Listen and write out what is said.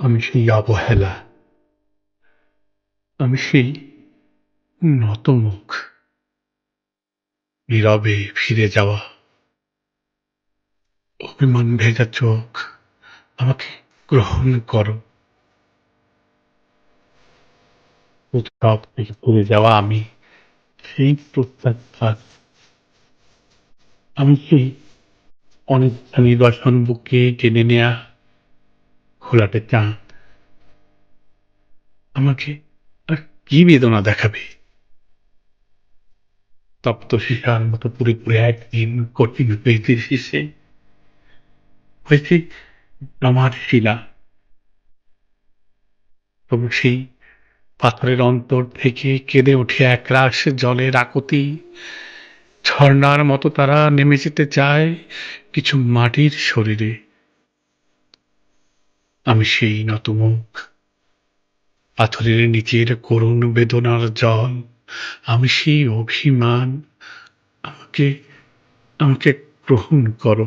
আমি সেই অবহেলা, আমি সেই নতমুখ, নীরবে ফিরে যাওয়া, অভিমান ভেজা চোখ, আমাকে গ্রহণ করো। উৎসব থেকে ভুলে যাওয়া আমি, সেই প্রত্যাখ্যান, আমি সেই অনিচ্ছা নিদর্শন বুকে টেনে নেয়া ঘোলাটে চাঁদ, আমাকে আর কি বেদনা দেখাবে? তপ্ত শিখার মতো পুড়ে পুড়ে একদিন কঠিন হয়েছে শেষে, হয়েছে আমার শিলা। তবু সেই পাথরের অন্তর থেকে কেঁদে ওঠে একরাশ জলের আকুতি, ঝর্ণার মতো তারা নেমে যেতে চায় কিছু মাটির শরীরে। আমি সেই নতমুখ, পাথরের নিচের করুণ বেদনার জল, আমি সেই অভিমান, আমাকে আমাকে গ্রহণ করো।